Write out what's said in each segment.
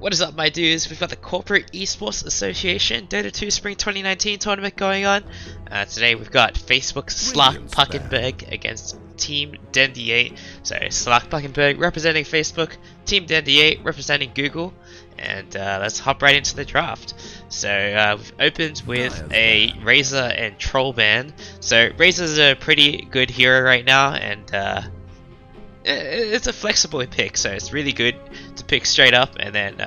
What is up, my dudes? We've got the Corporate Esports Association Dota 2 Spring 2019 tournament going on. Today we've got Facebook's Slark Puckenberg against Team Dendiate. So Slark Puckenberg representing Facebook, Team Dendiate representing Google. And let's hop right into the draft. So we've opened with a Razor and Troll ban. So Razor's a pretty good hero right now, and it's a flexible pick, so it's really good to pick straight up, and then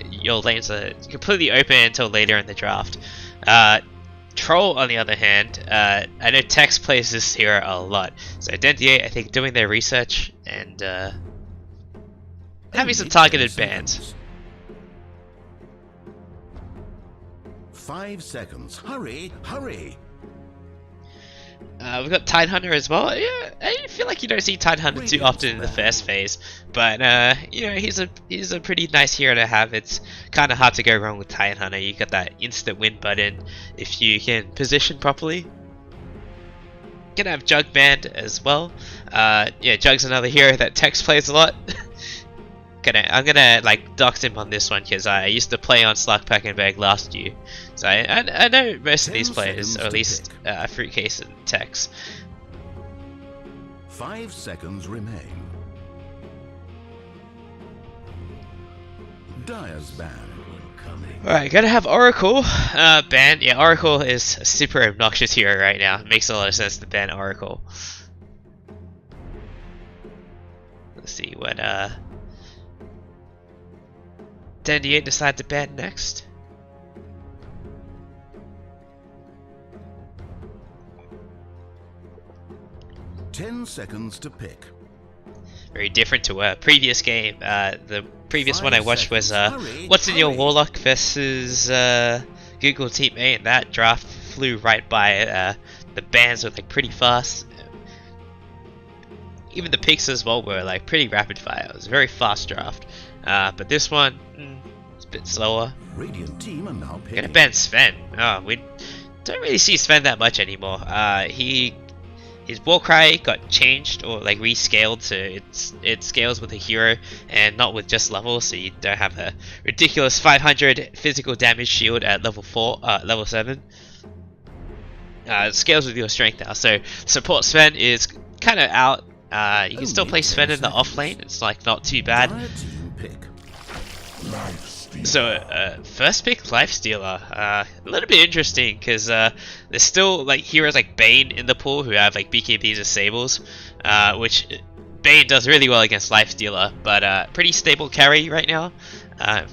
your lanes are completely open until later in the draft. Troll, on the other hand, I know Tex plays this hero a lot, so Dendiate, I think, doing their research and having some targeted bans. 5 seconds. Hurry, hurry. We've got Tidehunter as well. Yeah, I feel like you don't see Tidehunter too often in the first phase, but you know, he's a pretty nice hero to have. It's kind of hard to go wrong with Tidehunter. You got that instant win button if you can position properly. Gonna have Jug banned as well. Yeah, Jug's another hero that Tex plays a lot. I'm gonna like dox him on this one because I used to play on Slark Puckenberg last year, so I know most of these players, or at least Fruitcase and Tex. 5 seconds remain. Dire's ban. Alright, gotta have Oracle banned. Yeah, Oracle is a super obnoxious hero right now. It makes a lot of sense to ban Oracle. Let's see what Dendiate decide to ban next. Ten seconds to pick. Very different to a previous game. The previous one I watched was Hurry, What's in Your hurry. Warlock versus Google Teammate, and that draft flew right by. The bans were like pretty fast. Even the picks as well were like pretty rapid fire. It was a very fast draft. But this one, it's a bit slower. Radiant team are now picking. Gonna ban Sven. Oh, we don't really see Sven that much anymore. His Warcry got changed or like rescaled, so it scales with a hero and not with just level, so you don't have a ridiculous 500 physical damage shield at level 7. It scales with your strength now, so support Sven is kind of out. You can still play Sven in the off lane. It's like not too bad. Dire team pick. So first pick Lifestealer, a little bit interesting because there's still like heroes like Bane in the pool who have like BKB disables, which Bane does really well against Lifestealer, but pretty stable carry right now. I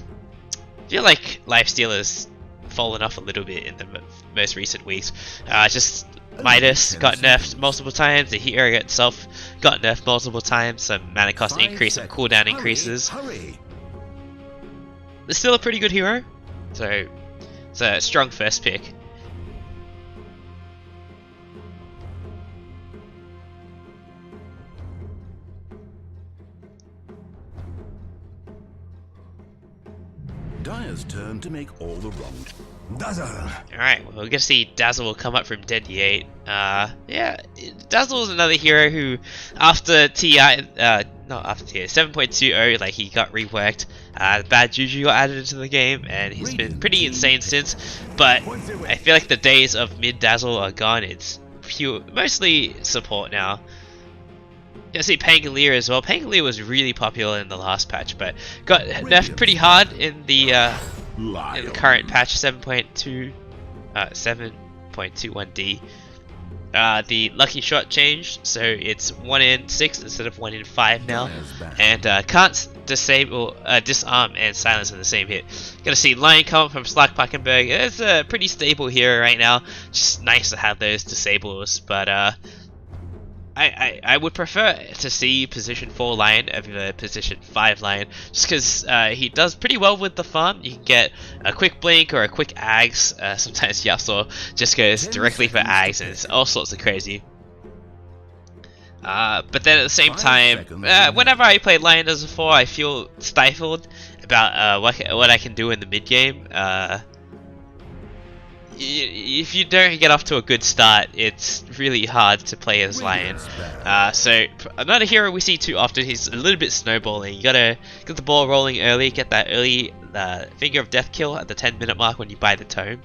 feel like Lifestealer's fallen off a little bit in the most recent weeks. Just Midas got nerfed multiple times, the hero itself got nerfed multiple times, some mana cost increase, some cooldown increases. Hurry. It's still a pretty good hero, so it's a strong first pick. Dire's turn to make all the wrong. Alright, well, we're gonna see Dazzle will come up from Dendiate. Yeah, Dazzle is another hero who, after TI, not after TI, 7.20, like he got reworked. Bad Juju got added into the game, and he's been pretty insane since. But I feel like the days of mid Dazzle are gone. It's mostly support now. You see Pangolier as well. Pangolier was really popular in the last patch, but got nerfed pretty hard in the current patch 7.21D. The lucky shot changed, so it's 1 in 6 instead of 1 in 5 now, and can't disarm and silence in the same hit. Gonna see Lion come up from Slark Puckenberg. It's a pretty stable hero right now. Just nice to have those disables, but I would prefer to see position 4 Lion over position 5 Lion, just because he does pretty well with the farm. You can get a quick blink or a quick Ags. Sometimes Yasuo just goes directly for Ags, and it's all sorts of crazy. But then at the same time, whenever I play Lion as a 4, I feel stifled about what I can do in the mid game. if you don't get off to a good start, it's really hard to play as Lion. So another hero we see too often, he's a little bit snowballing. You gotta get the ball rolling early, get that early Finger of Death kill at the 10-minute mark when you buy the tome.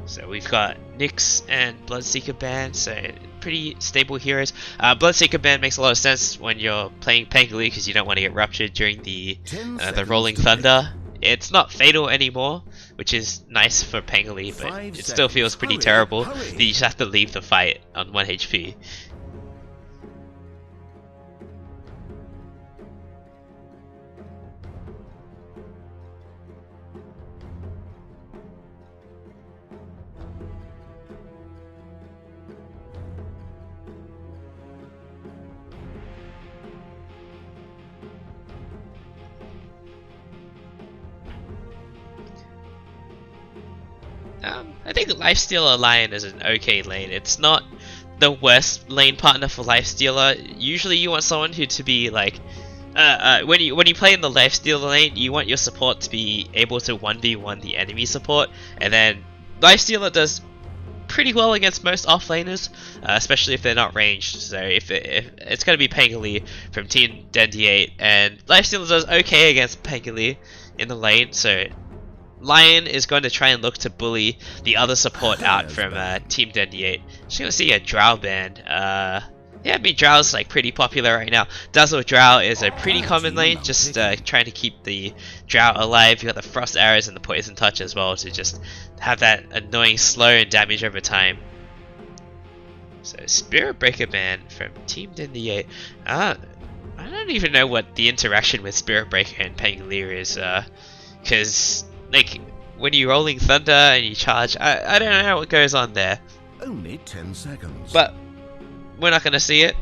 So we've got Nyx and Bloodseeker Band, so pretty stable heroes. Bloodseeker Band makes a lot of sense when you're playing Pangoli because you don't want to get ruptured during the Rolling Thunder. It's not fatal anymore, which is nice for Pangoli, but it still feels pretty terrible that you just have to leave the fight on 1 HP. I think Lifestealer Lion is an okay lane. It's not the worst lane partner for Lifestealer. Usually you want someone who to be like, when you play in the Lifestealer lane, you want your support to be able to 1v1 the enemy support, and then Lifestealer does pretty well against most offlaners, especially if they're not ranged. So if it's going to be Pangoli from Team Dendiate, and Lifestealer does okay against Pangoli in the lane, so Lion is going to try and look to bully the other support out from Team Dendiate. Just gonna see a Drow band. Yeah, I mean Drow's like pretty popular right now. Dazzle Drow is a pretty common lane, just trying to keep the Drow alive. You got the Frost Arrows and the Poison Touch as well to just have that annoying slow and damage over time. So Spirit Breaker band from Team Dendiate. I don't even know what the interaction with Spirit Breaker and Pangolier is, because like when you're rolling Thunder and you charge, I don't know what goes on there. Only 10 seconds. But we're not gonna see it.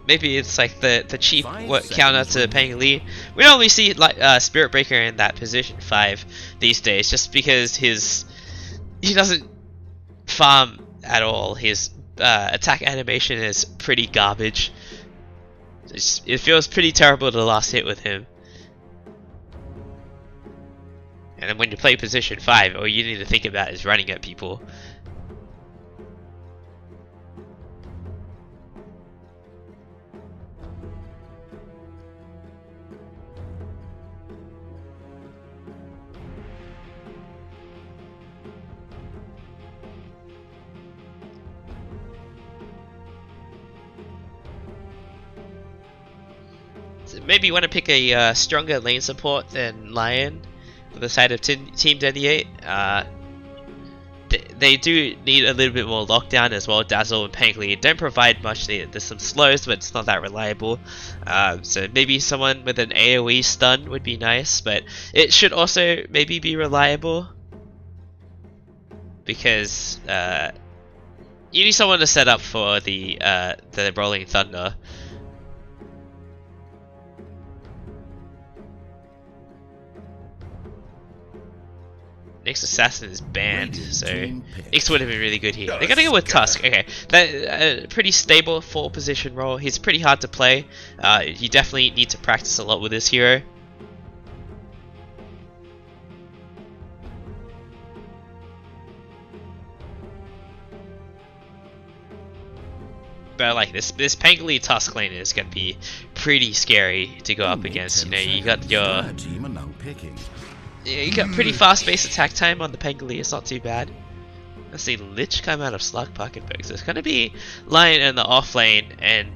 Maybe it's like the cheap counter to Pangoli. We normally see like Spirit Breaker in that position 5 these days, just because he doesn't farm at all. His attack animation is pretty garbage. It feels pretty terrible to last hit with him. And then when you play position 5, all you need to think about is running at people. So maybe you want to pick a stronger lane support than Lion for the side of Team Dendiate. They do need a little bit more lockdown as well. Dazzle and Pangoli don't provide much. There's some slows, but it's not that reliable. So maybe someone with an AoE stun would be nice, but it should also maybe be reliable, because you need someone to set up for the Rolling Thunder. Nyx Assassin is banned, so Nyx would have been really good here. They're gonna go with Tusk. Okay, that pretty stable 4 position role. He's pretty hard to play. You definitely need to practice a lot with this hero. But like this Pangoli Tusk lane is gonna be pretty scary to go up against. You know, you got your you got pretty fast-paced attack time on the Pangoli. It's not too bad. Let's see, Lich come out of Slark Puckenberg. So it's gonna be Lion in the off lane and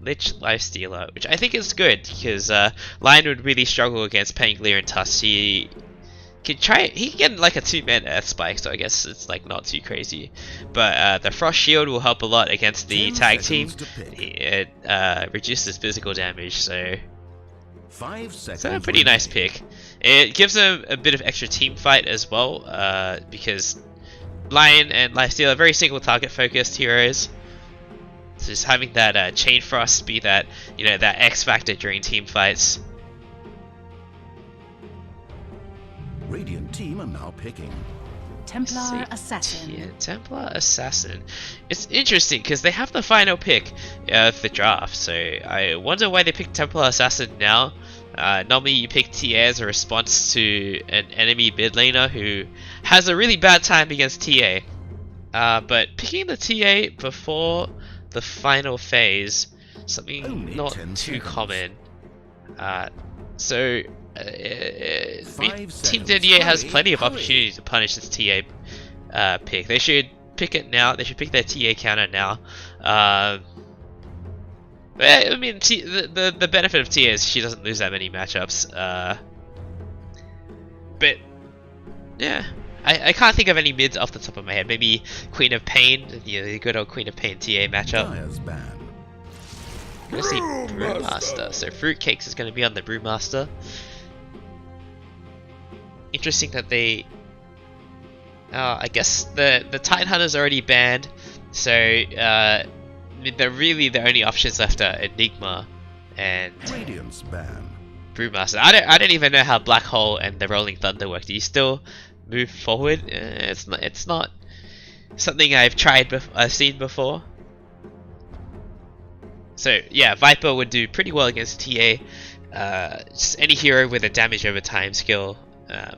Lich Lifestealer, which I think is good, because Lion would really struggle against Pangolier and Tusk. He can get like a 2-man Earth Spike, so I guess it's like not too crazy. But the Frost Shield will help a lot against the tag team. It reduces physical damage, so 5 seconds. So a pretty nice pick. It gives them a bit of extra team fight as well, because Lion and Lifesteal are very single target focused heroes. So just having that Chain Frost be that, you know, that X factor during team fights. Radiant team are now picking Templar Assassin. Yeah, Templar Assassin. It's interesting because they have the final pick of the draft, so I wonder why they picked Templar Assassin now. Normally you pick TA as a response to an enemy mid laner who has a really bad time against TA. But picking the TA before the final phase, something Only not 10 too seconds. common. Team 5 seconds. Dendiate has Hurry, plenty of hurry. opportunity to punish this TA pick. They should pick it now. They should pick their TA counter now. I mean, the benefit of TA is she doesn't lose that many matchups. But yeah, I can't think of any mids off the top of my head. Maybe Queen of Pain, the good old Queen of Pain TA matchup. Dyer's ban. I'm gonna see Brewmaster. So Fruitcakes is gonna be on the Brewmaster. Interesting that they. I guess the Tidehunter's already banned, so the only options left are Enigma and Radiant's ban. Brewmaster. I don't even know how Black Hole and the Rolling Thunder work. Do you still move forward? It's not something I've seen before. So yeah, Viper would do pretty well against TA. Just any hero with a damage over time skill.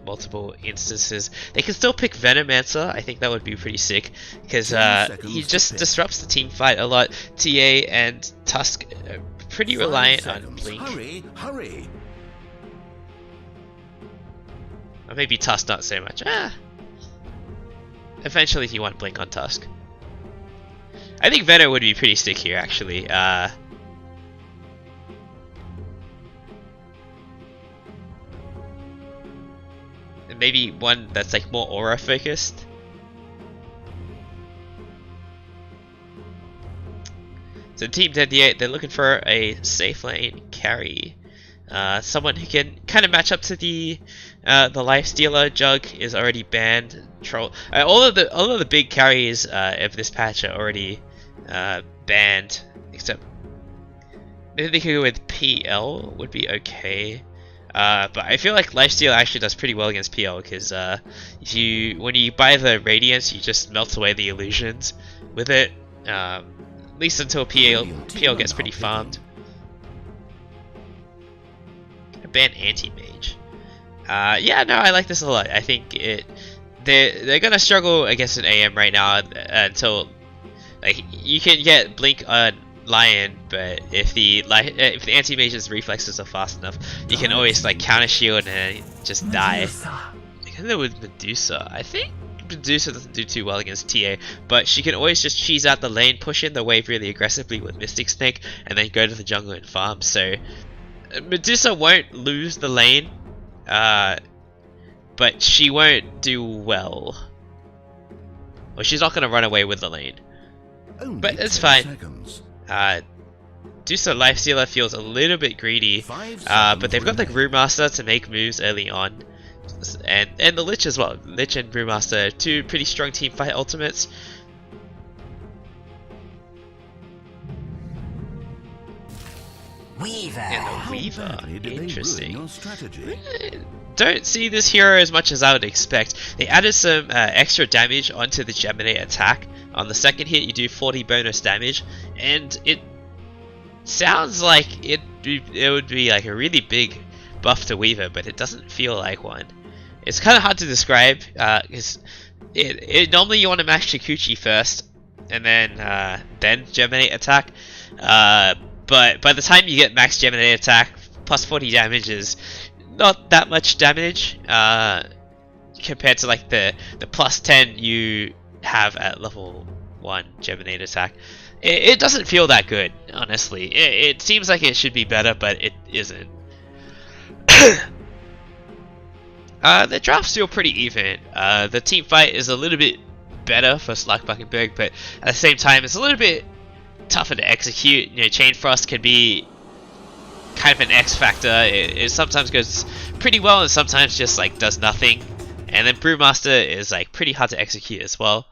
Multiple instances. They can still pick Venomancer. I think that would be pretty sick because he just disrupts the team fight a lot. TA and Tusk are pretty 5 reliant on seconds. Blink. Hurry, hurry. Or maybe Tusk not so much. Eventually if you want Blink on Tusk. I think Venom would be pretty sick here actually. Maybe one that's like more aura focused. So Team Dendiate, they're looking for a safe lane carry. Someone who can kind of match up to the Lifestealer. Jug is already banned. Troll. All of the big carries of this patch are already banned, except maybe they could go with PL would be okay. But I feel like Lifesteal actually does pretty well against PL because when you buy the Radiance, you just melt away the illusions with it. At least until PL gets pretty farmed. I ban Anti-Mage. Yeah, no, I like this a lot. I think they're gonna struggle against an AM right now until like you can get Blink on Lion, but if the Anti-Mage's reflexes are fast enough, you can always like counter shield and just die. I can go with Medusa. I think Medusa doesn't do too well against TA, but she can always just cheese out the lane, push in the wave really aggressively with Mystic Snake, and then go to the jungle and farm. So Medusa won't lose the lane, but she won't do well. Well, she's not going to run away with the lane. But it's fine. Medusa Lifestealer feels a little bit greedy, but they've got the Brewmaster to make moves early on, and the Lich as well. Lich and Brewmaster, two pretty strong team fight ultimates. Weaver. And the Weaver, Badly did they ruin interesting. your strategy? Don't see this hero as much as I would expect. They added some extra damage onto the Geminate attack. On the second hit you do 40 bonus damage, and it sounds like it would be like a really big buff to Weaver, but it doesn't feel like one. It's kind of hard to describe because normally you want to max Shikuchi first and then Geminate attack, but by the time you get max Geminate attack, plus 40 damage is not that much damage compared to like the plus 10 you have at level 1 Geminate attack. It doesn't feel that good, honestly. It seems like it should be better, but it isn't. The drafts feel pretty even. The team fight is a little bit better for Slark Puckenberg, but at the same time it's a little bit tougher to execute. You know, Chain Frost can be kind of an X factor. It sometimes goes pretty well and sometimes just like does nothing. And then Brewmaster is like pretty hard to execute as well.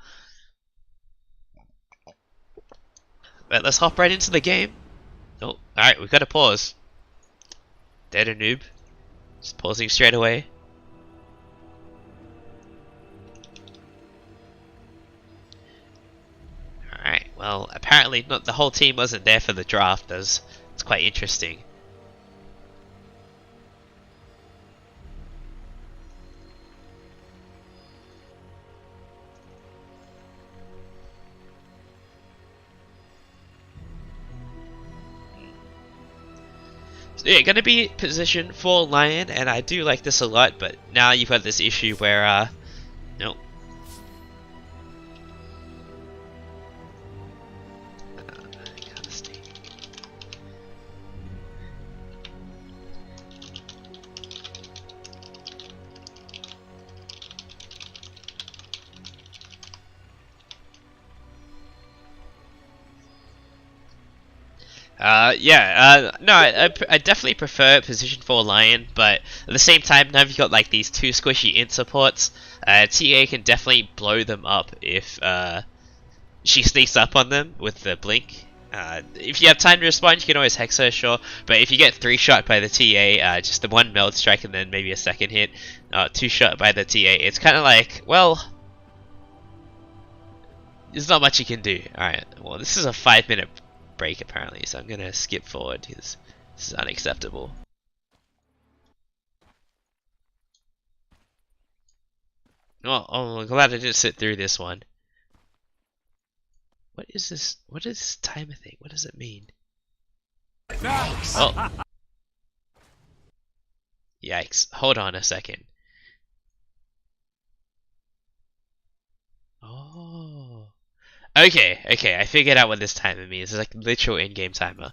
But let's hop right into the game. Oh, alright, we've got to pause. Dead or noob. Just pausing straight away. Alright, well, apparently not the whole team wasn't there for the draft. It's quite interesting. yeah, gonna be position for Lion, and I do like this a lot, but now you've got this issue where, nope. No, I definitely prefer position 4 Lion, but at the same time, now you've got like these two squishy int supports, CEA can definitely blow them up if she sneaks up on them with the blink. If you have time to respond, you can always hex her, sure, but if you get 3-shot by the TA, just the 1 meld strike and then maybe a second hit, 2-shot by the TA, it's kind of like, well, there's not much you can do. Alright, well, this is a 5-minute break apparently, so I'm gonna skip forward because this is unacceptable. Oh, I'm glad I didn't sit through this one. What is this? What is this timer thing? What does it mean? Oh. Yikes. Hold on a second. Oh. Okay, I figured out what this timer means. It's like literal in-game timer.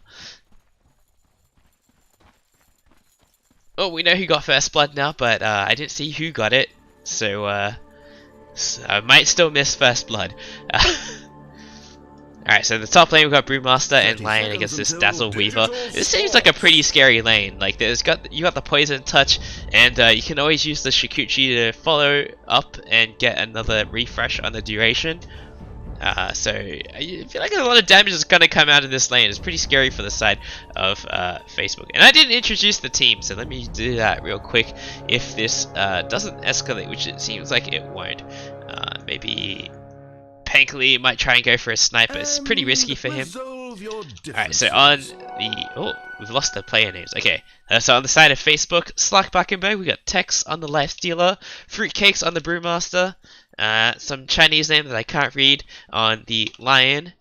Oh, we know who got first blood now, but I didn't see who got it, so so I might still miss first blood. Alright, so the top lane we've got Brewmaster and Lion against this Dazzle Weaver. This seems like a pretty scary lane. Like you got the poison touch, and you can always use the Shikuchi to follow up and get another refresh on the duration. So I feel like a lot of damage is gonna come out of this lane. It's pretty scary for the side of Facebook. And I didn't introduce the team, so let me do that real quick. If this doesn't escalate, which it seems like it won't, maybe Pankly might try and go for a sniper. It's pretty risky for him. Alright, so on the... Oh, we've lost the player names. Okay, so on the side of Facebook, Slark Puckenberg, we got Tex on the Lifestealer, Fruitcakes on the Brewmaster, some Chinese name that I can't read on the Lion,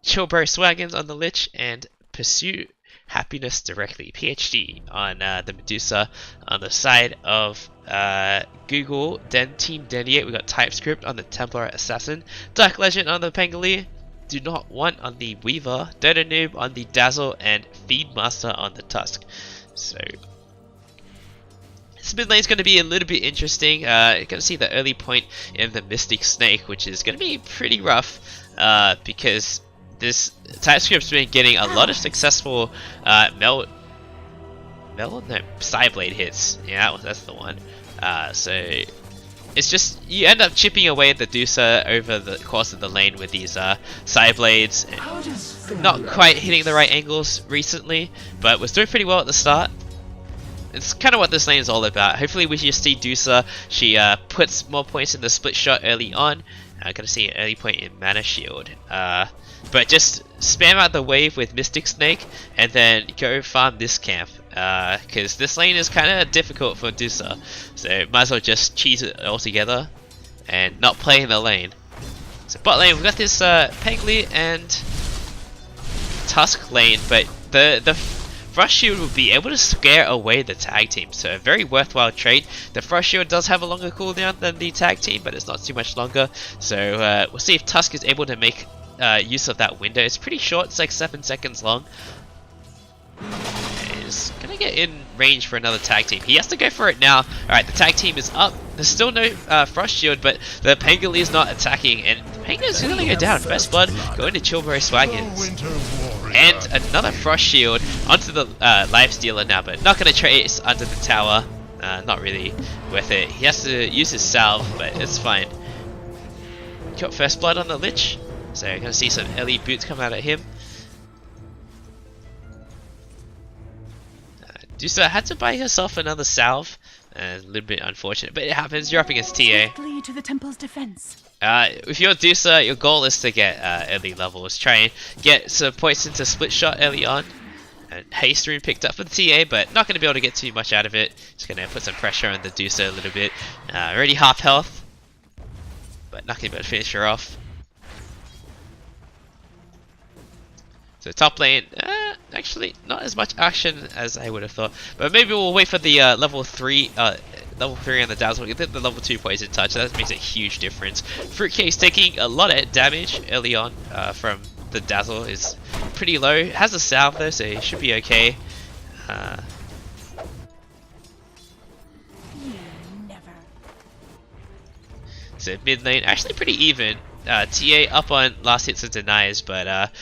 Chillbro Swaggins on the Lich, and Pursue Happiness Directly, PhD, on the Medusa. On the side of Google, Team Dendiate, we got TypeScript on the Templar Assassin, Dark Legend on the Pangolier, Do Not Want on the Weaver, Dota Noob on the Dazzle, and Feedmaster on the Tusk. So this mid lane is going to be a little bit interesting. You're going to see the early point in the Mystic Snake, which is going to be pretty rough because this TypeScript's been getting a lot of successful Psyblade hits. Yeah, that's the one. So it's just, you end up chipping away at the Dusa over the course of the lane with these Psyblades, and not quite hitting the right angles recently, but was doing pretty well at the start. It's kind of what this lane is all about. Hopefully we just see Dusa, she puts more points in the split shot early on. I'm gonna see an early point in Mana Shield. But just spam out the wave with Mystic Snake and then go farm this camp. Because this lane is kind of difficult for Dusa. So might as well just cheese it altogether and not play in the lane. So bot lane, we've got this Pegly and Tusk lane, but the Frost Shield will be able to scare away the tag team, so a very worthwhile trait. The Frost Shield does have a longer cooldown than the tag team, but it's not too much longer, so we'll see if Tusk is able to make use of that window. It's pretty short, it's like 7 seconds long. He's gonna get in range for another tag team. He has to go for it now. Alright, the tag team is up. There's still no Frost Shield, but the Pangoli is not attacking, and Pangoli's gonna go down. First blood going to Chillbro Swaggins. And another Frost Shield onto the Lifestealer now, but not gonna trace under the tower. Not really worth it. He has to use his salve, but it's fine. Got first blood on the Lich, so you're gonna see some early boots come out at him. Dusa had to buy herself another salve. A little bit unfortunate, but it happens. You're up against TA. To the temple's defense. If you're Dusa, your goal is to get early levels. Try and get some points into split shot early on. And Haste Rune picked up for the TA, but not going to be able to get too much out of it. Just going to put some pressure on the Dusa a little bit. Already half health, but not going to be able to finish her off. So top lane, actually not as much action as I would have thought. But maybe we'll wait for the level 3 on the Dazzle. We did the level 2 poison touch. That makes a huge difference. Fruitcake's taking a lot of damage early on from the Dazzle. Is pretty low. Has a salve though, so he should be okay. So mid lane actually pretty even. TA up on last hits and denies, but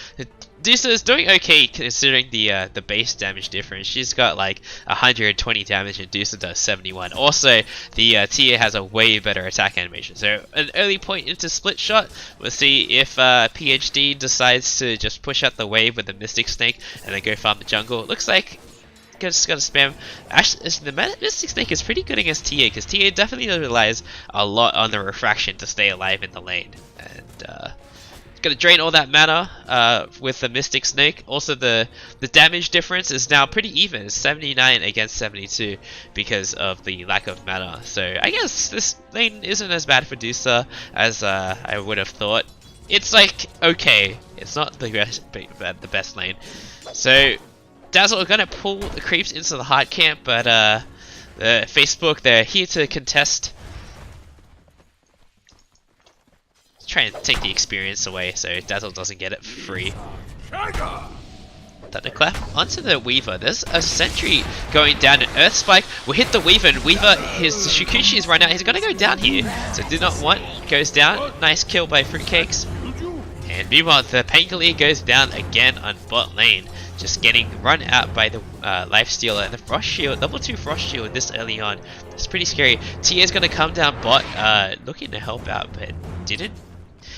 Dusa is doing okay considering the base damage difference. She's got like 120 damage and Dusa does 71. Also, the TA has a way better attack animation. So an early point into split shot. We'll see if PhD decides to just push out the wave with the Mystic Snake and then go farm the jungle. It looks like just gonna spam. Actually, the Mystic Snake is pretty good against TA because TA definitely relies a lot on the refraction to stay alive in the lane, and it's gonna drain all that mana with the Mystic Snake. Also, the damage difference is now pretty even. It's 79 against 72 because of the lack of mana. So I guess this lane isn't as bad for Dusa as I would have thought. It's like okay, it's not the best lane. So Dazzle are gonna pull the creeps into the hard camp, but Facebook, they're here to contest. Try and take the experience away so Dazzle doesn't get it free. Thunderclap onto the Weaver. There's a sentry going down, an Earth Spike will hit the Weaver, and Weaver, his Shukuchi is run out. He's gonna go down here, so do not want, goes down. Nice kill by Fruitcakes. And meanwhile, the Pangolier goes down again on bot lane. Just getting run out by the Lifestealer and the Frost Shield, level 2 Frost Shield this early on. It's pretty scary. TA's gonna come down bot, looking to help out, but didn't.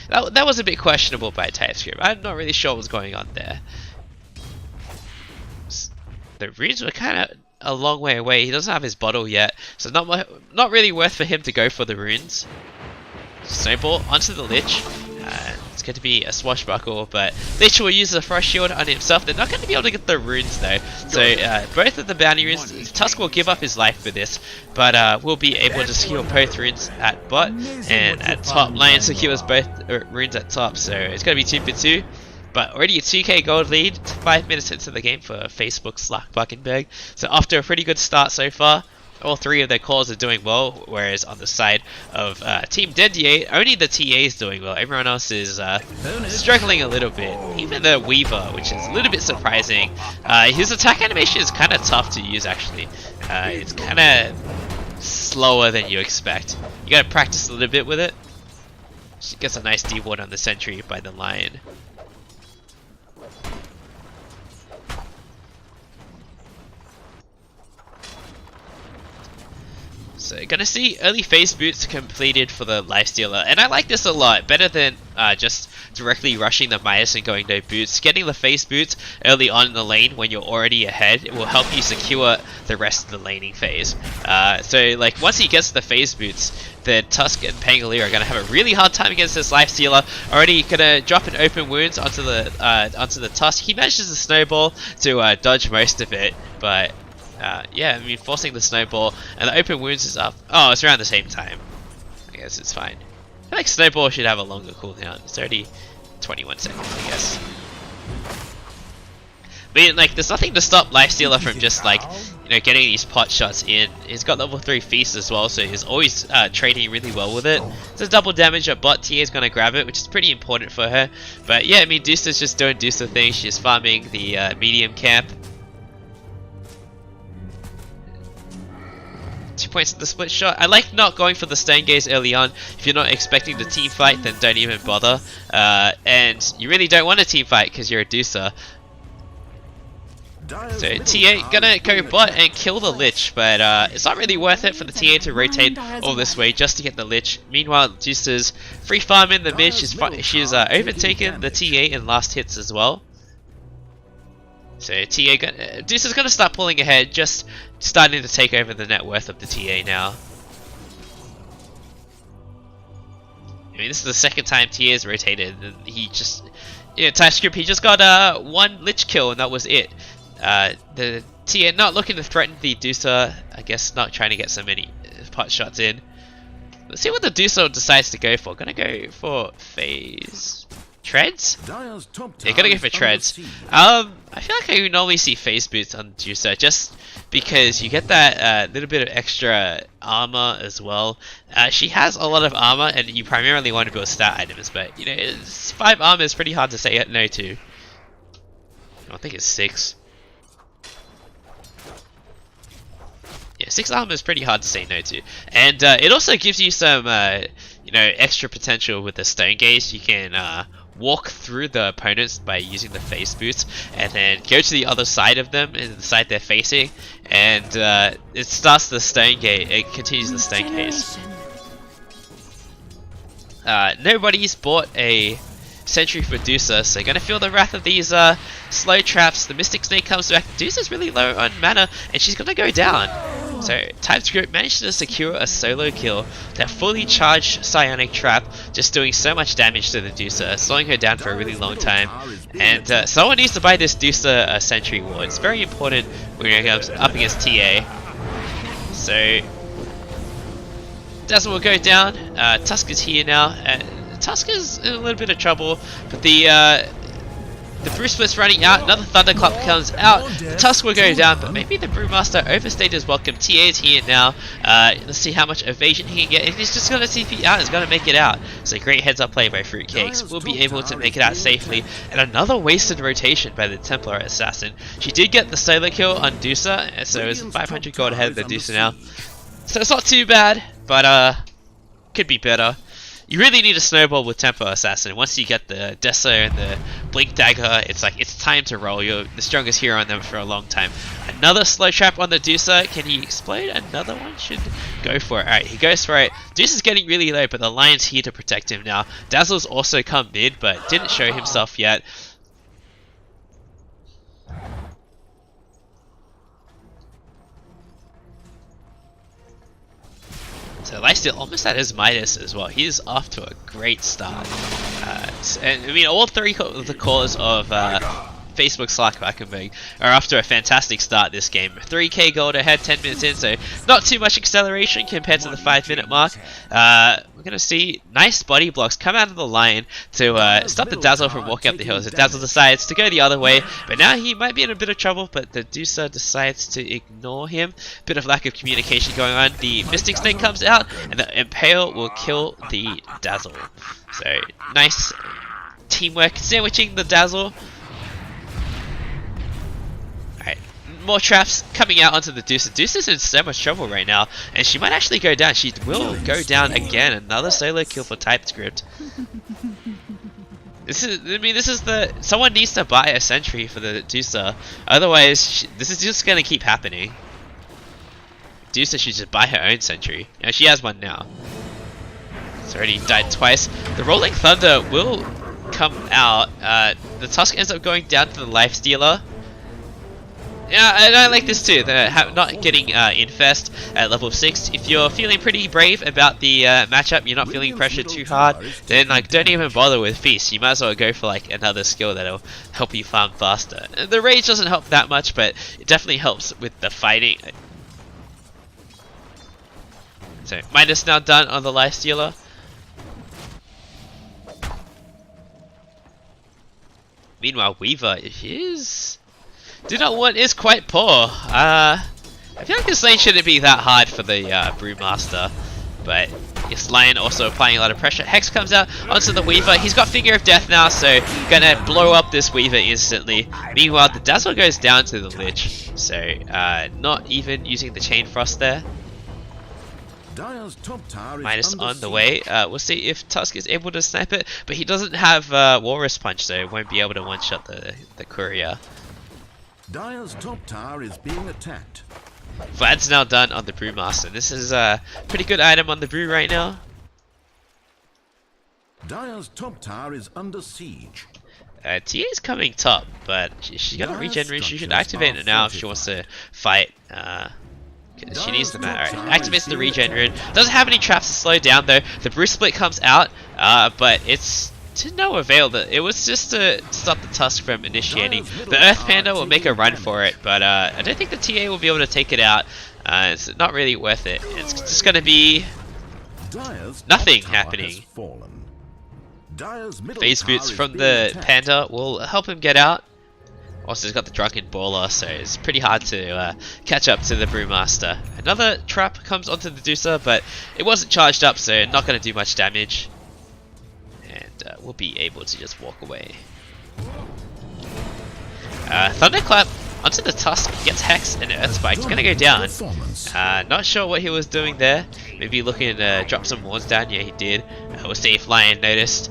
That was a bit questionable by TypeScript. I'm not really sure what was going on there. The runes were kind of a long way away. He doesn't have his bottle yet, so not really worth for him to go for the runes. Snowball onto the Lich. It's going to be a swashbuckle, but Lich will use the Frost Shield on himself. They're not going to be able to get the runes though. So both of the bounty runes, Tusk will give up his life for this, but will be able to secure both runes at bot and at top. Lion secures both runes at top, so it's going to be 2 for 2. But already a 2k gold lead, 5 minutes into the game for Facebook Slark Puckenberg. So after a pretty good start so far. All 3 of their cores are doing well, whereas on the side of Team Dendiate, only the TA is doing well. Everyone else is struggling a little bit. Even the Weaver, which is a little bit surprising. His attack animation is kind of tough to use, actually. It's kind of slower than you expect. You gotta practice a little bit with it. She gets a nice D-ward on the sentry by the Lion. So gonna see early phase boots completed for the Lifestealer, and I like this a lot. Better than just directly rushing the Midas and going no boots. Getting the phase boots early on in the lane when you're already ahead, it will help you secure the rest of the laning phase. So like once he gets the phase boots, the Tusk and Pangolier are gonna have a really hard time against this Lifestealer. Already gonna drop an open wounds onto the Tusk. He manages the snowball to dodge most of it, but yeah, I mean, forcing the snowball and the open wounds is up. Oh, it's around the same time. I guess it's fine. I feel like snowball should have a longer cooldown. It's already 21 seconds, I guess. But like, there's nothing to stop Lifestealer from just like, you know, getting these pot shots in. He's got level 3 feast as well, so he's always trading really well with it. It's a double damage at bot. TA is gonna grab it, which is pretty important for her. But yeah, I mean, Dusa's just doing Dusa things. She's farming the medium camp. 2 points in the split shot. I like not going for the stone gaze early on. If you're not expecting the team fight, then don't even bother. And you really don't want a team fight because you're a Dusa. So TA gonna go bot and kill the Lich, but it's not really worth it for the TA to rotate all this way just to get the Lich. Meanwhile, Dusa's free farm in the mid. She's overtaken the TA in last hits as well. So Dusa's gonna start pulling ahead, just starting to take over the net worth of the TA now. I mean, this is the second time TA has rotated, and he just, you know, TypeScript, he just got one Lich kill, and that was it. The TA not looking to threaten the Dusa, I guess not trying to get so many pot shots in. Let's see what the Dusa decides to go for. Gonna go for phase. Treads? Dire's top Yeah, tower gotta go is for under treads. siege. I feel like I would normally see phase boots on Juicer just because you get that little bit of extra armor as well. She has a lot of armor, and you primarily want to build stat items, but you know, 5 armor is pretty hard to say no to. I think it's 6. Yeah, 6 armor is pretty hard to say no to, and it also gives you some, you know, extra potential with the stone gaze. You can walk through the opponents by using the face boots, and then go to the other side of them, the side they're facing, and it starts the stone gaze. It continues the stone gaze. Nobody's bought a sentry for Dusa, so gonna feel the wrath of these slow traps. The Mystic Snake comes back. Dusa's really low on mana, and she's gonna go down. So TypeScript managed to secure a solo kill. That fully charged Psionic Trap, just doing so much damage to the Dusa, slowing her down for a really long time. And someone needs to buy this Dusa Sentry Ward. It's very important when it comes up against TA. So Dazzle will go down. Tusk is here now. Tusk is in a little bit of trouble, but the Brew Split's running out. Another Thunderclap comes out. The Tusk will go down, but maybe the Brewmaster overstayed his welcome. TA is here now. Let's see how much evasion he can get. If he's just going to TP out, he's going to make it out. So great heads up play by Fruitcakes. Will be able to make it out safely. And another wasted rotation by the Templar Assassin. She did get the solo kill on Dusa, so it's 500 gold ahead of the Dusa now. So it's not too bad, but could be better. You really need a snowball with Templar Assassin. Once you get the Deso and the Blink Dagger, it's like, it's time to roll. You're the strongest hero on them for a long time. Another slow trap on the Dusa. Can he explode? Another one should go for it. Alright, he goes for it. Dusa's getting really low, but the Lion's here to protect him now. Dazzle's also come mid, but didn't show himself yet. So Lifesteal almost at his Midas as well. He's off to a great start. And I mean, all 3 of the cores of Facebook Slark Puckenberg are off to a fantastic start this game. 3k gold ahead, 10 minutes in, so not too much acceleration compared to the 5-minute mark. We're going to see nice body blocks come out of the line to stop the Dazzle from walking up the hill. So Dazzle decides to go the other way, but now he might be in a bit of trouble, but the Dusa decides to ignore him. Bit of lack of communication going on. The Mystic Snake comes out, and the Impale will kill the Dazzle. So nice teamwork, sandwiching the Dazzle. More traps coming out onto the Dusa. Dusa's in so much trouble right now, and she might actually go down. She will go down again. Another solo kill for TypeScript. This is the... Someone needs to buy a sentry for the Dusa. Otherwise, this is just going to keep happening. Dusa should just buy her own sentry. Now, she has one now. It's already died twice. The Rolling Thunder will come out. The Tusk ends up going down to the Lifestealer. Yeah, and I like this too, not getting Infest at level 6. If you're feeling pretty brave about the matchup, you're not feeling pressured too hard, then like don't even bother with Feast. You might as well go for like another skill that'll help you farm faster. The Rage doesn't help that much, but it definitely helps with the fighting. So, Midas now done on the Lifestealer. Meanwhile, Weaver Do Not Want is quite poor. I feel like this lane shouldn't be that hard for the Brewmaster, but yes, Lion also applying a lot of pressure. Hex comes out onto the Weaver. He's got Finger of Death now, so gonna blow up this Weaver instantly. Meanwhile, the Dazzle goes down to the Lich, so not even using the Chain Frost there. Midas on the way. We'll see if Tusk is able to snipe it, but he doesn't have Walrus Punch, so won't be able to one-shot the Courier. Dire's top tower is being attacked. Vlad's now done on the Brewmaster. This is a pretty good item on the Brew right now. Dire's top tower is under siege. TA is coming top, but she's got a regen. She should activate it now if she wants to fight. She needs the mana. Alright, activates the regen rune. Doesn't have any traps to slow down though. The Brew Split comes out, but it's to no avail. It was just to stop the Tusk from initiating. The Earth Panda will make a run for it, but I don't think the TA will be able to take it out. It's not really worth it. It's just going to be nothing happening. Dire's middle Phase tower boots is from being the attacked. Panda will help him get out. Also, he's got the Drunken Baller, so it's pretty hard to catch up to the Brewmaster. Another trap comes onto the Deucer, but it wasn't charged up, so not going to do much damage. And we'll be able to just walk away. Thunderclap onto the Tusk, gets Hex and Earth Spike. It's going to go down. Not sure what he was doing there. Maybe looking to drop some wards down. Yeah, he did. We'll see if Lion noticed.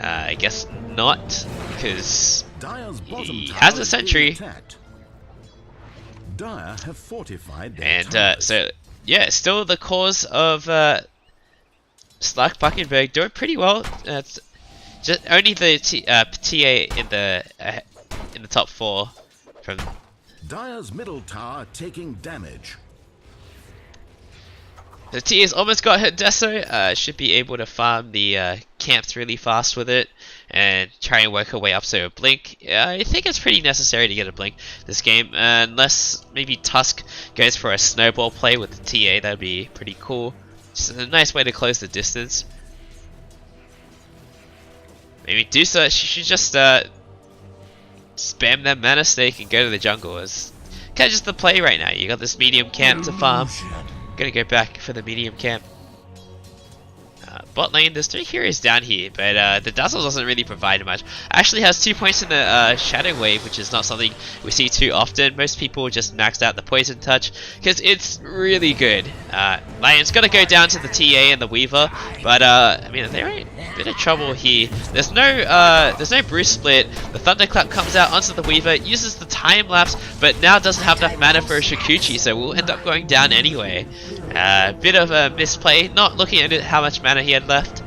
I guess not, because he has a sentry. Dire have fortified their And towers. so, yeah, still the cause of Slark Puckenberg doing pretty well. It's just only the TA in the top 4 from. Dire's middle tower taking damage. The TA's almost got hit Deso. Should be able to farm the camps really fast with it and try and work her way up to a blink. I think it's pretty necessary to get a blink this game, unless maybe Tusk goes for a snowball play with the TA. That'd be pretty cool. Just a nice way to close the distance. Maybe Dusa, she should just spam that mana stake and go to the jungle. It's kind of just the play right now. You got this medium camp to farm. Gonna go back for the medium camp. Bot lane, there's 3 heroes down here, but the Dazzle doesn't really provide much. Actually has 2 points in the Shadow Wave, which is not something we see too often. Most people just maxed out the Poison Touch, because it's really good. Lion's gotta go down to the TA and the Weaver, but I mean, they're in a bit of trouble here. There's no Bruce split. The Thunderclap comes out onto the Weaver, uses the time lapse, but now doesn't have enough mana for a Shikuchi, so we'll end up going down anyway. Bit of a misplay, not looking at how much mana he had left.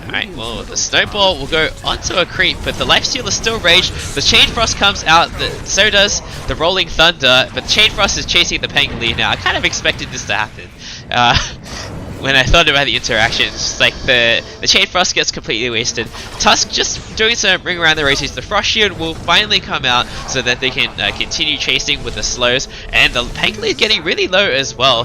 Alright, well, the Snowball will go onto a creep, but the Lifesteal is still raged. The Chain Frost comes out, so does the Rolling Thunder, but Chain Frost is chasing the Pangolier now. I kind of expected this to happen. When I thought about the interactions, like the Chain Frost gets completely wasted. Tusk just doing some ring around the roses. The Frost Shield will finally come out so that they can continue chasing with the slows. And the Pangolier is getting really low as well.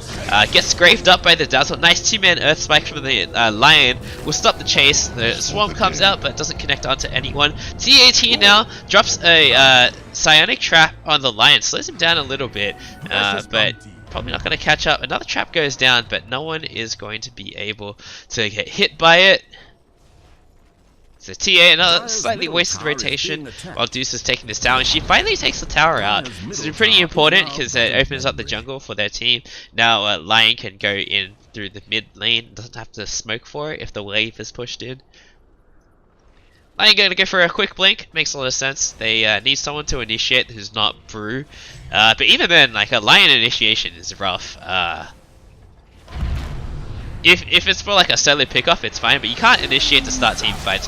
Gets graved up by the Dazzle. Nice 2-man Earth Spike from the Lion will stop the chase. The Swarm comes out but doesn't connect onto anyone. T18 now drops a Psionic Trap on the Lion. Slows him down a little bit, but probably not going to catch up. Another trap goes down, but no one is going to be able to get hit by it. So TA, another slightly wasted rotation while Deuce is taking this tower, and she finally takes the tower out. This is pretty important because it opens up the jungle for their team. Now Lion can go in through the mid lane, doesn't have to smoke for it if the wave is pushed in. Lion gonna go for a quick blink, makes a lot of sense. They need someone to initiate who's not Brew. But even then, like, a Lion initiation is rough. If it's for like a solo pickoff, it's fine, but you can't initiate to start team fights.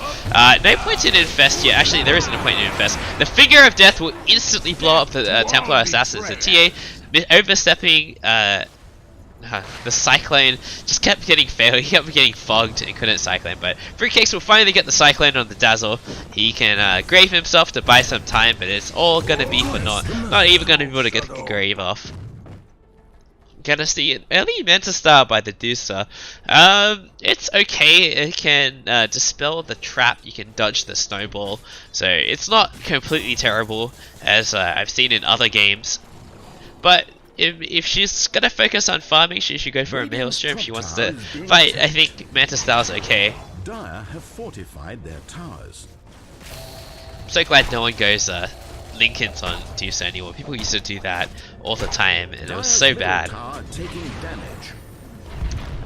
No point in Infest yet. Actually, there isn't a point in Infest. The Finger of Death will instantly blow up the Templar Assassins. The TA overstepping the Cyclone just kept getting failed. He kept getting fogged and couldn't Cyclone, but Fruitcakes will finally get the Cyclone on the Dazzle. He can grave himself to buy some time, but it's all gonna be for naught. Not even gonna be able to get the grave off. Gonna see an early Manta Star by the Deucer. It's okay. It can dispel the trap. You can dodge the snowball, so it's not completely terrible as I've seen in other games. But if she's gonna focus on farming, she should go for a Maelstrom. If she wants to fight, I think Manta Star's okay. Dire have fortified their towers. I'm so glad no one goes Lincolns on Deuce anymore. People used to do that all the time, and it was so bad.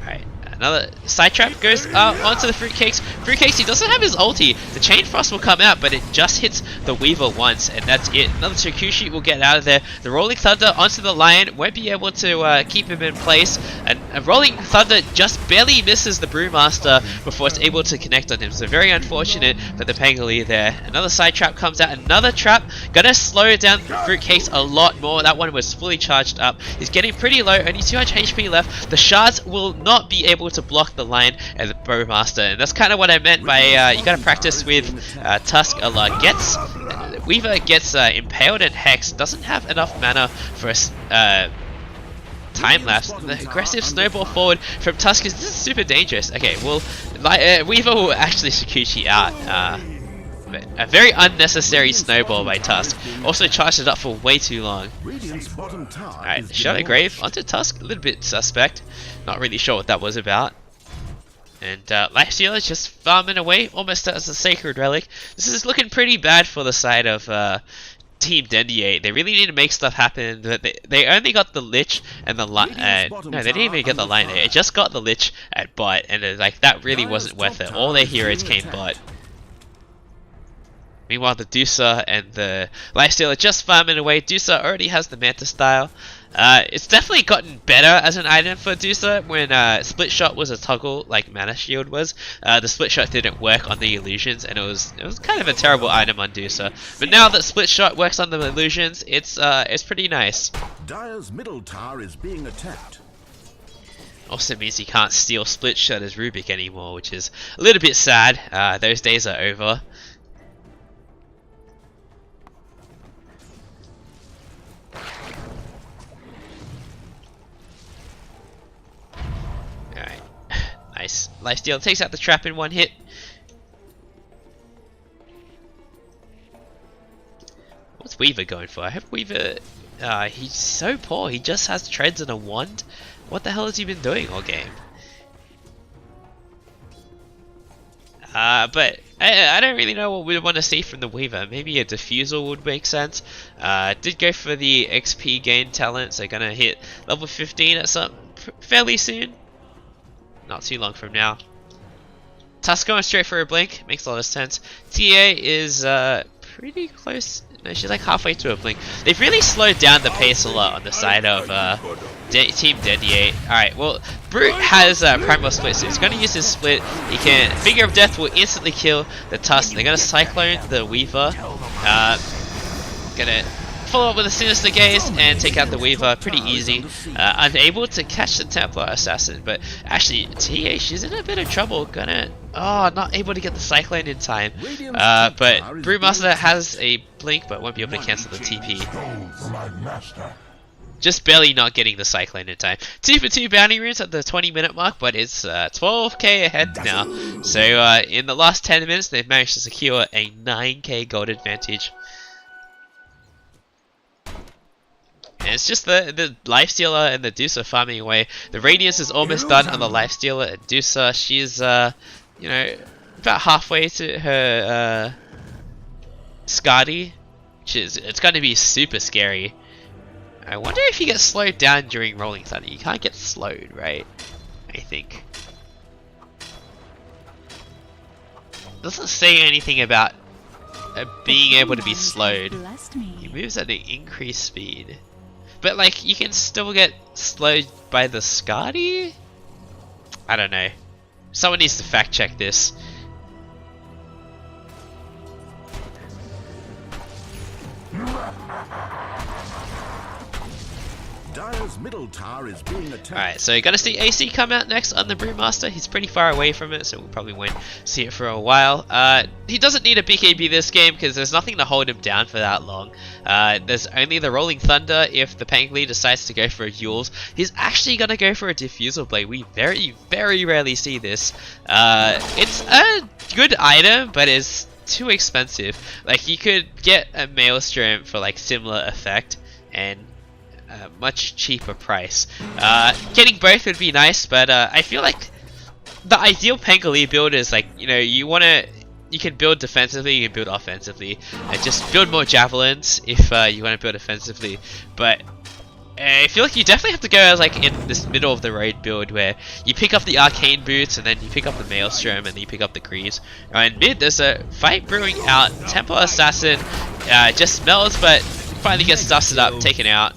Alright, another side trap goes onto the Fruitcakes. Fruitcakes, he doesn't have his ulti. The Chain Frost will come out, but it just hits the Weaver once, and that's it. Another Shikushi will get out of there. The Rolling Thunder onto the Lion, won't be able to keep him in place. And a Rolling Thunder just barely misses the Brewmaster before it's able to connect on him. So very unfortunate for the Pangolier there. Another side trap comes out, another trap. Gonna slow down Fruitcakes a lot more. That one was fully charged up. He's getting pretty low, only 200 HP left. The shards will not be able to block the Lion and the Brewmaster, and that's kind of what I meant by you gotta practice with Tusk a lot. Weaver gets impaled and hexed, doesn't have enough mana for time lapse. The aggressive snowball forward from Tusk is super dangerous. Okay, well, Weaver will actually Sakuchi out. A very unnecessary snowball by Tusk. Also charged it up for way too long. Alright, Shadow Grave onto Tusk. A little bit suspect. Not really sure what that was about. And Lifestealer is just farming away, almost as a Sacred Relic. This is looking pretty bad for the side of Team Dendiate. They really need to make stuff happen. They only got the Lich and the no, they didn't even get the Line. They just got the Lich at bot, and like that really wasn't worth it. All their heroes came bot. Meanwhile, the Dusa and the Lifestealer just farming away. Dusa already has the Manta style. It's definitely gotten better as an item for Dusa. When Split Shot was a toggle like Mana Shield was, the Split Shot didn't work on the illusions, and it was kind of a terrible item on Dusa. But now that Split Shot works on the illusions, it's pretty nice. Dire's middle tower is being attacked. Also means he can't steal Split Shot as Rubik anymore, which is a little bit sad. Those days are over. Nice. Lifesteal takes out the trap in one hit. What's Weaver going for? I hope Weaver... he's so poor. He just has treads and a wand. What the hell has he been doing all game? But I don't really know what we want to see from the Weaver. Maybe a Diffusal would make sense. Did go for the XP gain talent, so gonna hit level 15 at some fairly soon. Not too long from now. Tusk going straight for a blink, makes a lot of sense. CEA is pretty close. No, she's like halfway to a blink. They've really slowed down the pace a lot on the side of Team Dendiate. Alright, well, Brute has Primal Split, so he's going to use his split. He can. Finger of Death will instantly kill the Tusk. They're going to Cyclone the Weaver. Gonna follow up with a Sinister Gaze and take out the Weaver. Pretty easy. Unable to catch the Templar Assassin, but actually TA, she's in a bit of trouble. Not able to get the Cyclone in time. But Brewmaster has a blink, but won't be able to cancel the TP. Just barely not getting the Cyclone in time. 2 for 2 bounty runes at the 20-minute mark, but it's 12k ahead now. So in the last 10 minutes, they've managed to secure a 9k gold advantage. And it's just the Lifestealer and the Dusa farming away. The Radiance is almost done on the Lifestealer and Dusa. She's, you know, about halfway to her Skadi, which is, it's going to be super scary. I wonder if you get slowed down during Rolling Thunder. You can't get slowed, right? I think. Doesn't say anything about being able to be slowed. He moves at an increased speed. But like, you can still get slowed by the Skadi? I don't know. Someone needs to fact check this. Dire's middle tower is being attacked. Alright, so gotta see AC come out next on the Brewmaster. He's pretty far away from it, so we probably won't see it for a while. He doesn't need a BKB this game because there's nothing to hold him down for that long. There's only the Rolling Thunder if the Pangli decides to go for a Yules. He's actually gonna go for a Diffusal Blade. We very, very rarely see this. It's a good item, but it's too expensive. Like, you could get a Maelstrom for like similar effect and much cheaper price. Getting both would be nice, but I feel like the ideal Pangli build is like, you know, you can build defensively, you can build offensively, and just build more javelins if you want to build offensively. But I feel like you definitely have to go as like in this middle of the road build where you pick up the Arcane Boots and then you pick up the Maelstrom and then you pick up the Greaves. In mid, there's a fight brewing out. Templar Assassin just smells, but finally gets dusted up, taken out.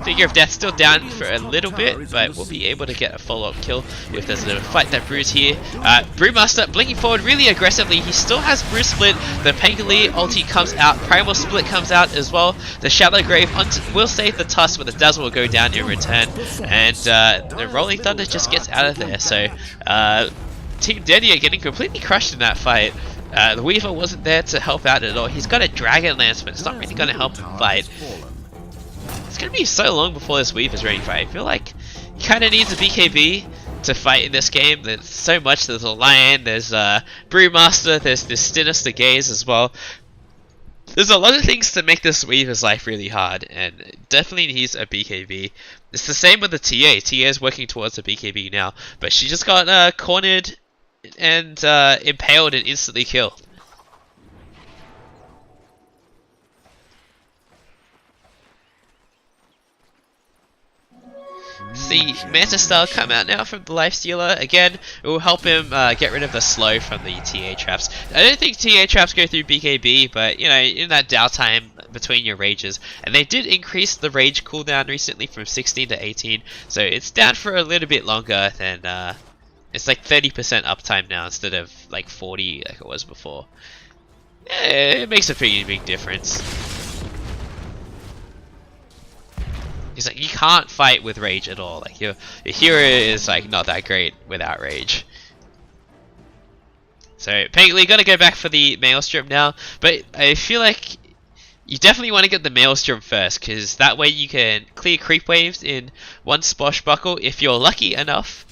Figure of Death still down for a little bit, but we'll be able to get a follow-up kill if there's a fight that brews here. Brewmaster blinking forward really aggressively. He still has Brew Split. The Pangli ulti comes out. Primal Split comes out as well. The Shallow Grave will save the Tusk, but the Dazzle will go down in return. And the Rolling Thunder just gets out of there. So Team Dendiate getting completely crushed in that fight. The Weaver wasn't there to help out at all. He's got a Dragon Lance, but it's not really going to help him fight. It's gonna be so long before this Weave is ready to fight. I feel like he kind of needs a BKB to fight in this game. There's so much. There's a Lion, there's Brewmaster, there's this Sinister Gaze as well. There's a lot of things to make this Weaver's life really hard, and it definitely needs a BKB. It's the same with the TA. TA is working towards a BKB now, but she just got cornered and impaled and instantly killed. See Manta Style come out now from the Lifestealer. Again, it will help him get rid of the slow from the TA traps. I don't think TA traps go through BKB, but you know, in that downtime between your rages, and they did increase the rage cooldown recently from 16 to 18, so it's down for a little bit longer than it's like 30% uptime now instead of like 40 like it was before. It makes a pretty big difference. He's like, you can't fight with rage at all. Like your hero is like not that great without rage. So Peggley gonna go back for the Maelstrom now, but I feel like you definitely want to get the Maelstrom first, because that way you can clear creep waves in one swashbuckle if you're lucky enough.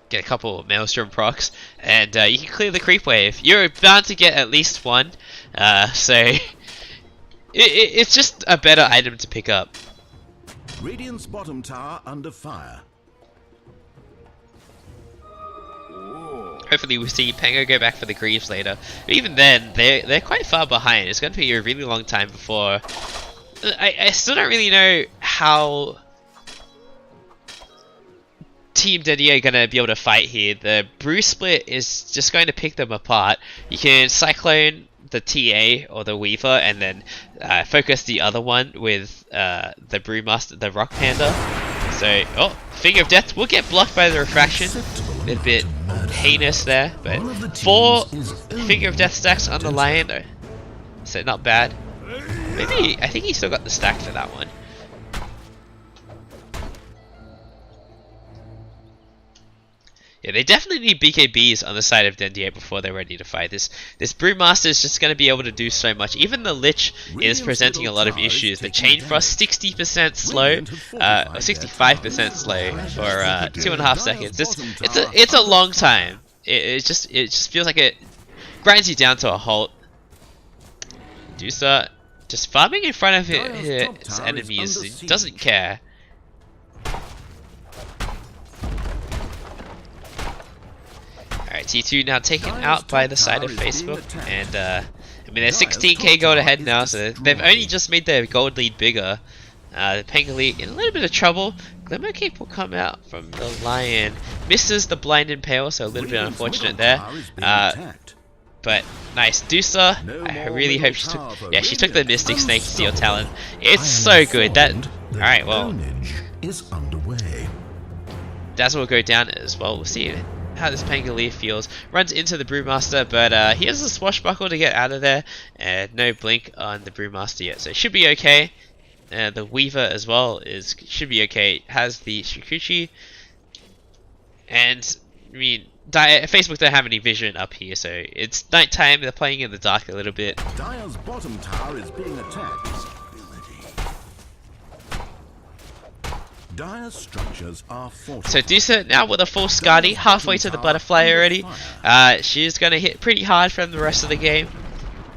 Get a couple Maelstrom procs, and you can clear the creep wave. You're bound to get at least one, so. It's just a better item to pick up. Radiant's bottom tower under fire. Hopefully we'll see Pango go back for the Greaves later. But even then, they're quite far behind. It's going to be a really long time before. I still don't really know how Team Dendiate are going to be able to fight here. The Brew Split is just going to pick them apart. You can Cyclone the TA or the Weaver, and then focus the other one with the Brewmaster, the Rock Panda. So, oh, Finger of Death will get blocked by the Refraction. A little bit heinous there, but 4 Finger of Death stacks on the Lion, so not bad. Maybe, I think he still got the stack for that one. Yeah, they definitely need BKBs on the side of Dendiate before they're ready to fight. This Brewmaster is just going to be able to do so much. Even the Lich is presenting a lot of issues. The Chain Frost 60% slow, 65% slow for 2.5 seconds. It's a long time. It just feels like it grinds you down to a halt. Dusa just farming in front of his enemies. He doesn't care. Alright, T2 now taken out by the side of Facebook, and I mean they're 16k gold ahead now, so they've only just made their gold lead bigger. Pengli in a little bit of trouble. Glimmer Cape will come out from the Lion. Misses the Blind Impale, so a little bit unfortunate there. But nice, Dusa. I really hope she took. Yeah, she took the Mystic Snake Steel Talon. It's so good. That. All right, well. Dazzle will go down as well. We'll see how this Pangolier feels. Runs into the Brewmaster, but he has a swashbuckle to get out of there, and no blink on the Brewmaster yet, so it should be okay. The Weaver as well should be okay. Has the Shikuchi, and I mean Facebook don't have any vision up here, so it's nighttime. They're playing in the dark a little bit. Dire's bottom tower is being attacked. Dire's structures are fortified. So Dusa now with a full Skadi, halfway to the butterfly already. She's going to hit pretty hard from the rest of the game,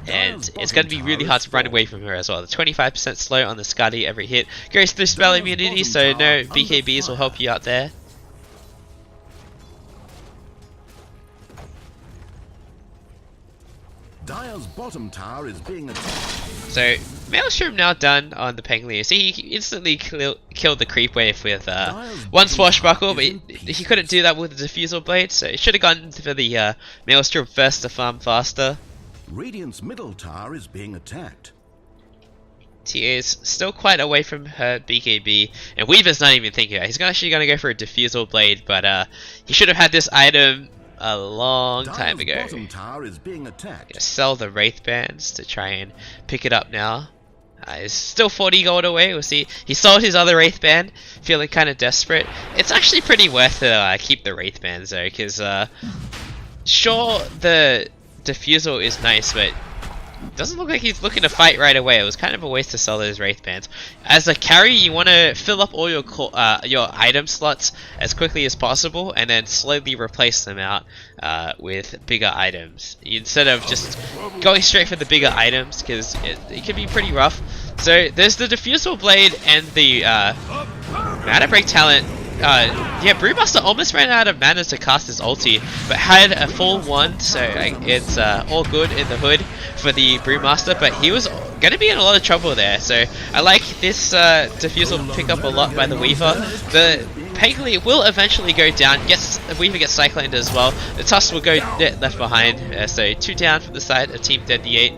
and it's going to be really hard to run away from her as well. The 25% slow on the Skadi every hit goes through spell immunity, so no BKBs will help you out there. Dire's bottom tower is being attacked. So Maelstrom now done on the Pengolier. See, he instantly killed the creep wave with one swashbuckle, but he couldn't do that with the diffusal blade, so he should have gone for the Maelstrom first to farm faster. Radiant's middle tower is being attacked. TA is still quite away from her BKB, and Weaver's not even thinking about it. He's actually going to go for a diffusal blade, but he should have had this item a long time ago. Bottom tower is being attacked. Sell the Wraith Bands to try and pick it up now. He's still 40 gold away. We'll see. He sold his other Wraith Band, feeling kind of desperate. It's actually pretty worth to keep the Wraith Bands though, because sure, the Diffusal is nice, but Doesn't look like he's looking to fight right away. It was kind of a waste to sell those Wraith Bands. As a carry, you want to fill up all your item slots as quickly as possible, and then slowly replace them out with bigger items. Instead of just going straight for the bigger items, because it can be pretty rough. So there's the Diffusal Blade and the Mana Break talent. Yeah, Brewmaster almost ran out of mana to cast his ulti, but had a full wand, so it's all good in the hood for the Brewmaster, but he was going to be in a lot of trouble there, so I like this Diffusal pick up a lot by the Weaver. The Pangoli will eventually go down, the Weaver gets cycloned as well, the Tusk will go left behind, so 2 down from the side of Team Dendiate.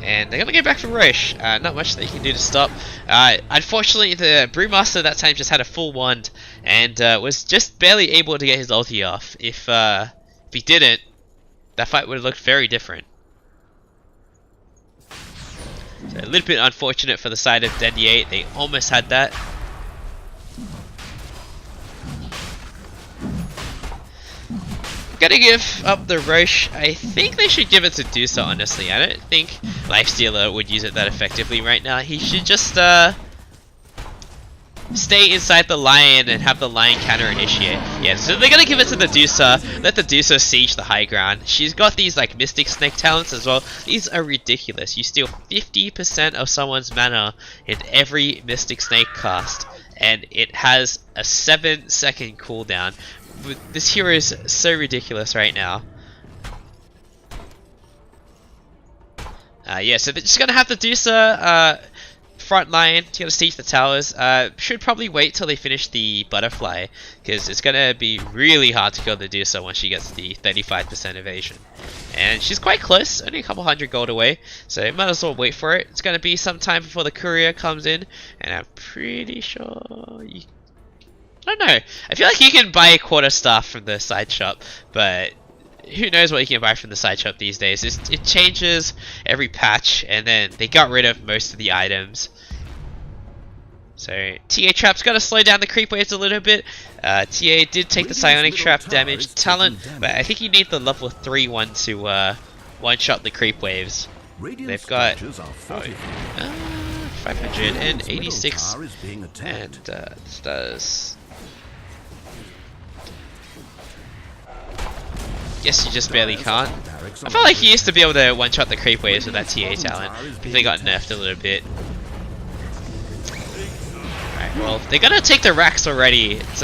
And they're going to go back for Roche. Not much they can do to stop. Unfortunately, the Brewmaster that time just had a full wand and was just barely able to get his ulti off. If he didn't, that fight would have looked very different. So a little bit unfortunate for the side of Dendiate. They almost had that. Gonna give up the Roche. I think they should give it to Dusa, honestly. I don't think Lifestealer would use it that effectively right now. He should just stay inside the Lion and have the Lion counter initiate. Yeah, so they're gonna give it to the Dusa. Let the Dusa siege the high ground. She's got these like Mystic Snake talents as well. These are ridiculous. You steal 50% of someone's mana in every Mystic Snake cast, and it has a 7-second cooldown. This hero is so ridiculous right now. Yeah, so they're just gonna have the Dusa front line to gonna siege the towers. Should probably wait till they finish the butterfly, because it's gonna be really hard to kill the Dusa once she gets the 35% evasion. And she's quite close, only a couple hundred gold away, so might as well wait for it. It's gonna be some time before the courier comes in, and I'm pretty sure you... I don't know. I feel like you can buy a quarter staff from the side shop, but who knows what you can buy from the side shop these days. It changes every patch, and then they got rid of most of the items. So TA Trap's got to slow down the creep waves a little bit. TA did take the Psionic Trap damage talent, but I think you need the level 3 one to one-shot the creep waves. They've got 586, and this does... Guess you just barely can't. I felt like he used to be able to one-shot the creep waves with that TA talent, but they got nerfed a little bit. Alright, well, they're gonna take the racks already. It's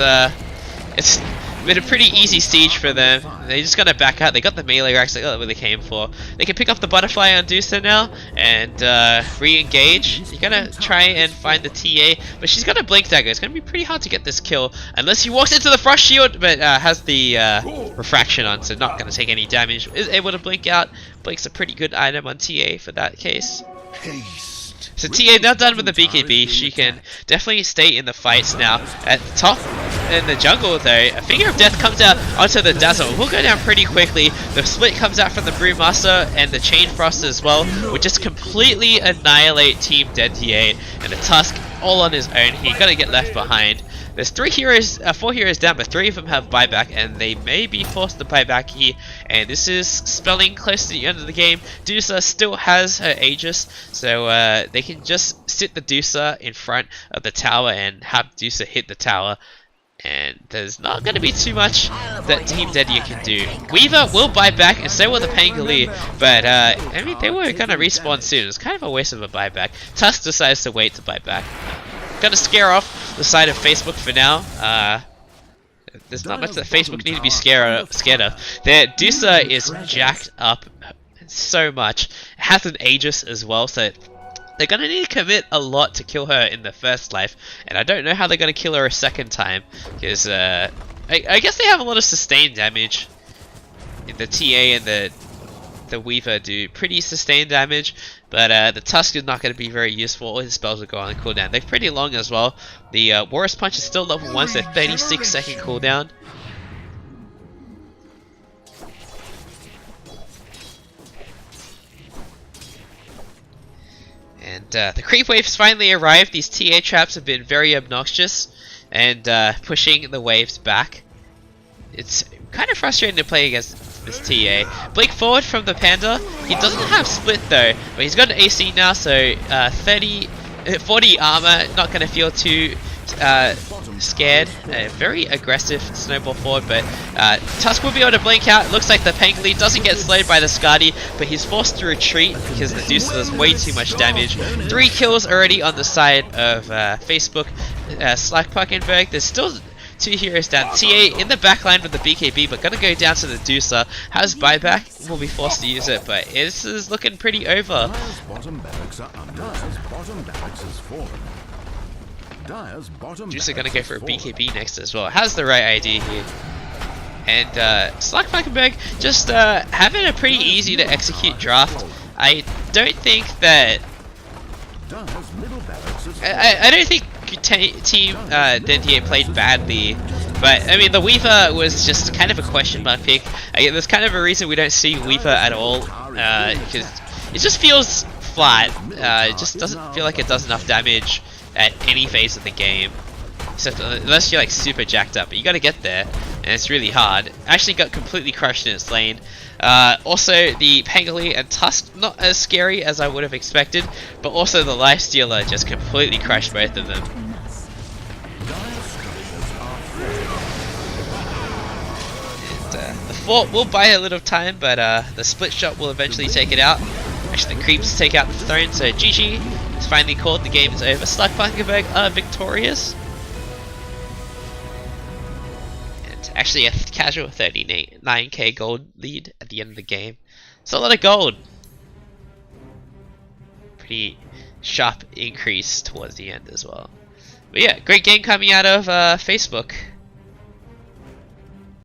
been a pretty easy siege for them. They just gotta back out. They got the melee racks, they got what they came for. They can pick up the butterfly on Dusa now and re-engage. You're gonna try and find the TA, but she's got a blink dagger. It's gonna be pretty hard to get this kill unless he walks into the frost shield, but has the refraction on, so not gonna take any damage. Is able to blink out. Blink's a pretty good item on TA for that case. So TA now done with the BKB, she can definitely stay in the fights now. At the top in the jungle though, a Finger of Death comes out onto the Dazzle. We'll go down pretty quickly. The split comes out from the Brewmaster, and the Chain Frost as well would just completely annihilate Team Dendiate, and the Tusk all on his own. He's gonna get left behind. There's 4 heroes down, but 3 of them have buyback, and they may be forced to buy back here. And this is spelling close to the end of the game. Dusa still has her Aegis, so they can just sit the Dusa in front of the tower and have Dusa hit the tower. And there's not going to be too much that Team Dendiate can do. Weaver will buy back, and so will the Pangoli, but I mean, they were going to respawn soon. It's kind of a waste of a buyback. Tusk decides to wait to buy back. Gonna scare off the side of Facebook for now. There's not much that Facebook need to be scared of. Their Dusa is jacked up so much. It has an Aegis as well, so they're gonna need to commit a lot to kill her in the first life, and I don't know how they're gonna kill her a second time, because I guess they have a lot of sustained damage. The TA and the Weaver do pretty sustained damage, but the Tusk is not going to be very useful. All his spells will go on cooldown. They're pretty long as well. The Warrior's Punch is still level 1, so 36-second cooldown. And the creep waves finally arrived. These TA traps have been very obnoxious and pushing the waves back. It's kind of frustrating to play against this TA. Blink forward from the Panda. He doesn't have split though, but he's got an AC now, so 40 armor, not going to feel too scared. Very aggressive snowball forward, but Tusk will be able to blink out. It looks like the Pangoli doesn't get slayed by the Skadi, but he's forced to retreat because the Deuce does way too much damage. 3 kills already on the side of Facebook. Slark Puckenberg. There's still 2 heroes down. TA in the backline with the BKB, but gonna go down to the Deucer. Has buyback, will be forced to use it, but this is looking pretty over. Dire's bottom barracks are under. Dire's bottom barracks has fallen. Dire's bottom Deucer gonna go for a BKB next as well. Has the right idea here. And Slark Puckenberg just having a pretty easy to execute draft. I don't think that Dire's middle barracks has I don't think Team Dendiate played badly, but I mean the Weaver was just kind of a question mark pick. There's kind of a reason we don't see Weaver at all, because it just feels flat. It just doesn't feel like it does enough damage at any phase of the game, except unless you're like super jacked up. But you got to get there, and it's really hard. Actually got completely crushed in its lane. Also, the Pangoli and Tusk, not as scary as I would have expected, but also the Lifestealer just completely crushed both of them. And, the fort will buy a little time, but the split shot will eventually take it out. Actually, the creeps take out the throne, so GG is finally called. The game is over. Slark Puckenberg are victorious. Actually a casual 39k gold lead at the end of the game. It's a lot of gold. Pretty sharp increase towards the end as well. But yeah, great game coming out of Facebook.